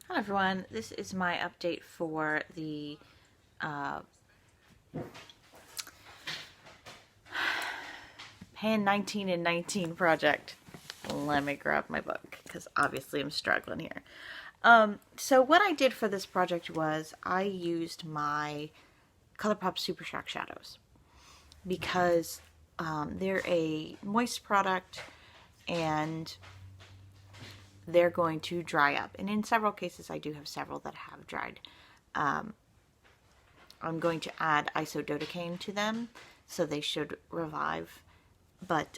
Hello everyone, this is my update for the Pan 19 and 19 project. Let me grab my book because obviously I'm struggling here. So what I did for this project was I used my Colorpop Super Shock Shadows because they're a moist product and they're going to dry up. And in several cases, I do have several that have dried. I'm going to add isododecane to them, so they should revive. But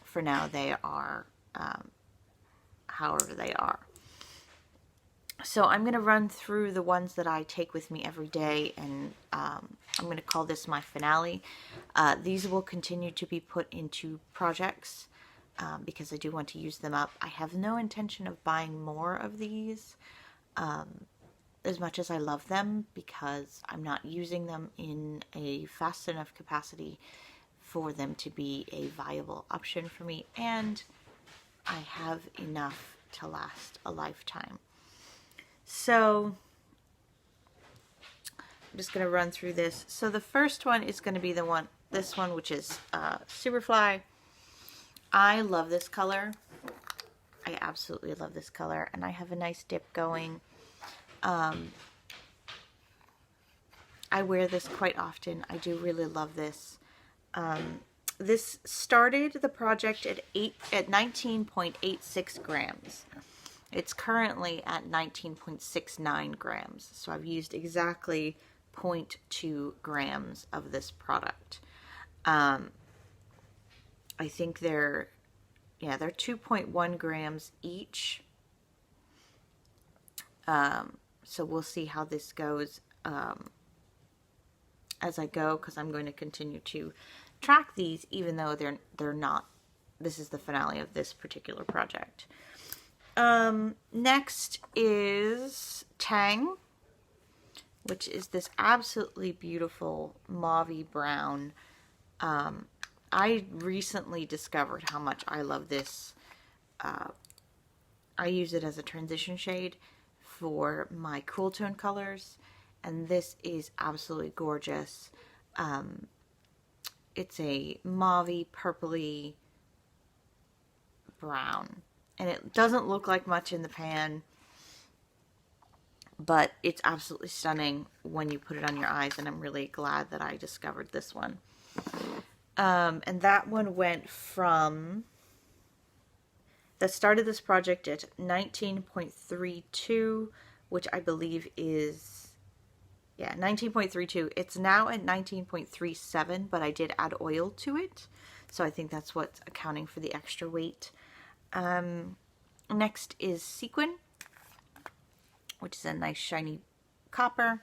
for now, they are however they are. So I'm going to run through the ones that I take with me every day, and I'm going to call this my finale. These will continue to be put into projects because I do want to use them up. I have no intention of buying more of these as much as I love them, because I'm not using them in a fast enough capacity for them to be a viable option for me, and I have enough to last a lifetime. So I'm just going to run through this. So the first one is going to be this one, which is SuperFly. I love this color. I absolutely love this color, and I have a nice dip going. I wear this quite often. I do really love this. This started the project at 19.86 grams. It's currently at 19.69 grams. So I've used exactly 0.2 grams of this product. I think they're 2.1 grams each. So we'll see how this goes as I go, because I'm going to continue to track these, even though they're not. This is the finale of this particular project. Next is Tang, which is this absolutely beautiful mauve-y brown. I recently discovered how much I love this. I use it as a transition shade for my cool tone colors, and this is absolutely gorgeous. It's a mauve-y, purpley brown, and it doesn't look like much in the pan, but it's absolutely stunning when you put it on your eyes, and I'm really glad that I discovered this one. And that one went from, that started this project at 19.32, which I believe is, 19.32. It's now at 19.37, but I did add oil to it, so I think that's what's accounting for the extra weight. Next is Sequin, which is a nice shiny copper.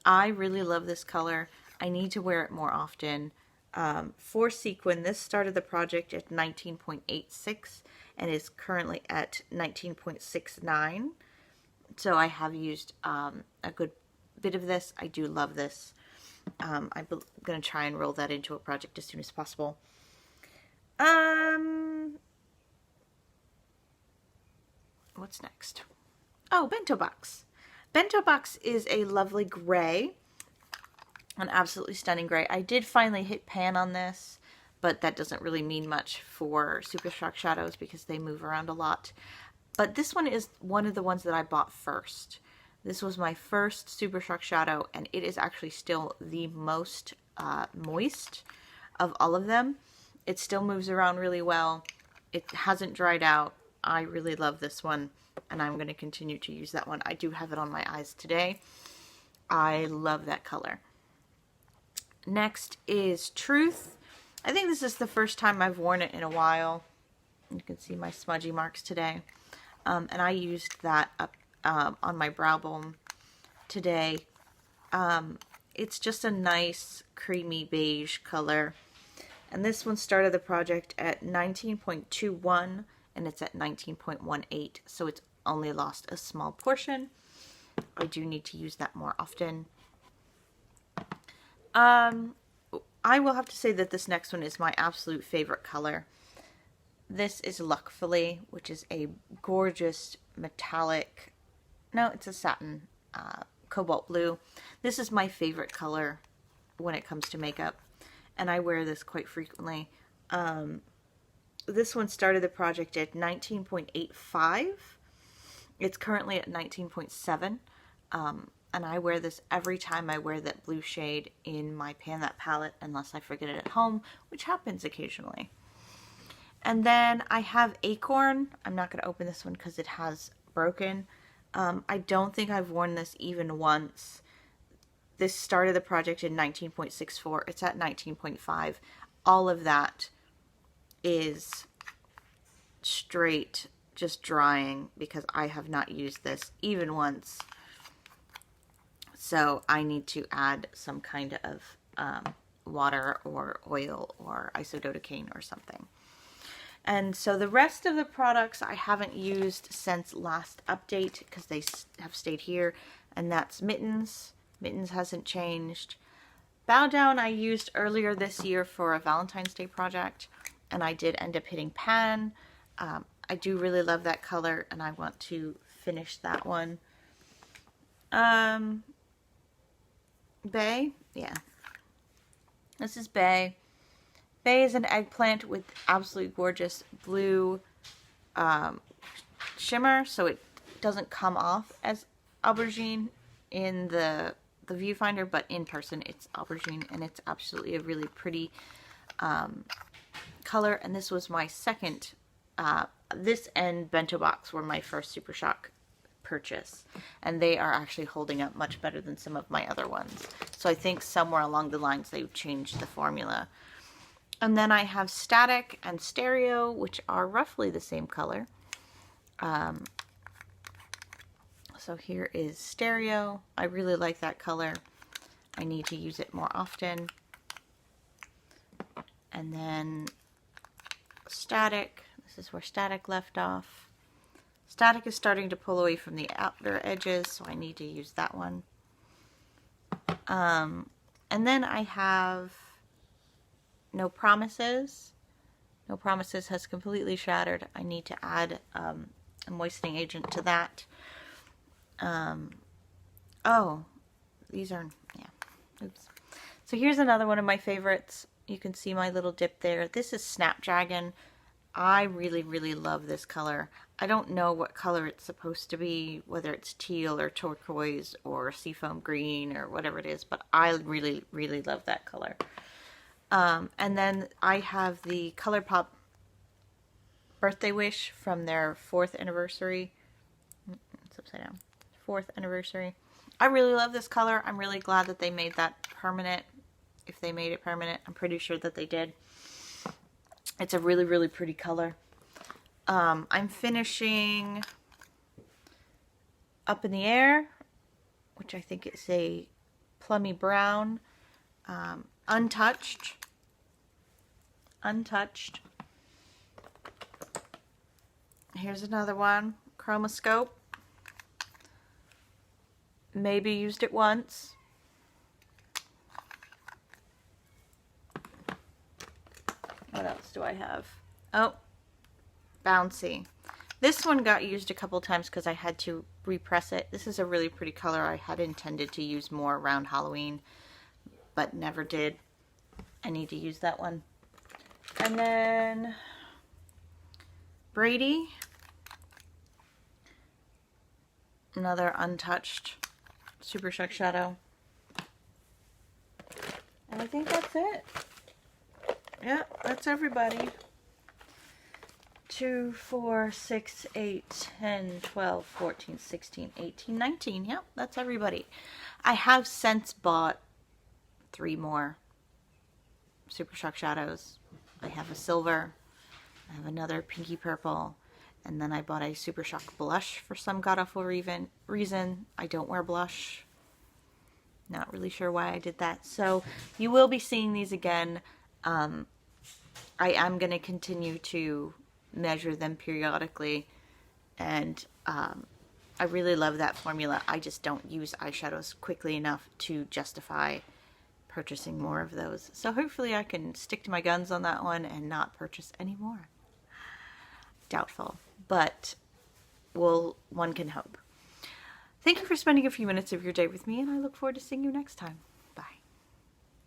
I really love this color. I need to wear it more often. For Sequin, this started the project at 19.86 and is currently at 19.69. So I have used a good bit of this. I do love this. I'm going to try and roll that into a project as soon as possible. What's next? Oh, Bento Box. Bento Box is a lovely gray. An absolutely stunning gray. I did finally hit pan on this, but that doesn't really mean much for Super Shock Shadows because they move around a lot. But this one is one of the ones that I bought first. This was my first Super Shock Shadow, and it is actually still the most moist of all of them. It still moves around really well. It hasn't dried out. I really love this one, and I'm going to continue to use that one. I do have it on my eyes today. I love that color. Next is Truth. I think this is the first time I've worn it in a while. You can see my smudgy marks today. And I used that up on my brow bone today. It's just a nice creamy beige color. And this one started the project at 19.21 and it's at 19.18. So it's only lost a small portion. I do need to use that more often. I will have to say that this next one is my absolute favorite color. This is Luckfully, which is a gorgeous metallic, no, it's a satin cobalt blue. This is my favorite color when it comes to makeup, and I wear this quite frequently. This one started the project at 19.85. It's currently at 19.7. And I wear this every time I wear that blue shade in my Pan That palette, unless I forget it at home, which happens occasionally. And then I have Acorn. I'm not going to open this one because it has broken. I don't think I've worn this even once. This started the project in 19.64. It's at 19.5. All of that is straight just drying because I have not used this even once. So I need to add some kind of water or oil or isododecane or something. And so the rest of the products I haven't used since last update because they have stayed here. And that's Mittens. Mittens hasn't changed. Bow Down I used earlier this year for a Valentine's Day project. And I did end up hitting Pan. I do really love that color and I want to finish that one. Bay, yeah. This is Bay. Bay is an eggplant with absolutely gorgeous blue shimmer, so it doesn't come off as aubergine in the viewfinder, but in person it's aubergine, and it's absolutely a really pretty color. And this was my second, this and Bento Box were my first Super Shock purchase, and they are actually holding up much better than some of my other ones. So I think somewhere along the lines they've changed the formula. And then I have Static and Stereo, which are roughly the same color. So here is Stereo. I really like that color. I need to use it more often. And then Static. This is where Static left off. Static is starting to pull away from the outer edges, so I need to use that one. And then I have No Promises. No Promises has completely shattered. I need to add a moistening agent to that. Oh, these are, yeah, oops. So here's another one of my favorites. You can see my little dip there. This is Snapdragon. I really, really love this color. I don't know what color it's supposed to be, whether it's teal or turquoise or seafoam green or whatever it is, but I really, really love that color. And then I have the Colorpop Birthday Wish from their 4th anniversary. It's upside down. 4th anniversary. I really love this color. I'm really glad that they made that permanent. If they made it permanent, I'm pretty sure that they did. It's a really, really pretty color. I'm finishing Up in the Air, which I think is a plummy brown. Untouched. Here's another one. Chromascope. Maybe used it once. What else do I have? Oh, Bouncy. This one got used a couple times because I had to repress it. This is a really pretty color. I had intended to use more around Halloween, but never did. I need to use that one. And then Brady. Another untouched Super Shock Shadow. And I think that's it. Yeah, that's everybody. 2, 4, 6, 8, 10, 12, 14, 16, 18, 19. Yep, that's everybody. I have since bought 3 more Super Shock Shadows. I have a silver. I have another pinky purple. And then I bought a Super Shock blush for some god-awful reason. I don't wear blush. Not really sure why I did that. So you will be seeing these again. I am going to continue to measure them periodically, and I really love that formula. I just don't use eyeshadows quickly enough to justify purchasing more of those. So hopefully I can stick to my guns on that one and not purchase any more. doubtful, but one can hope. Thank you for spending a few minutes of your day with me, and I look forward to seeing you next time.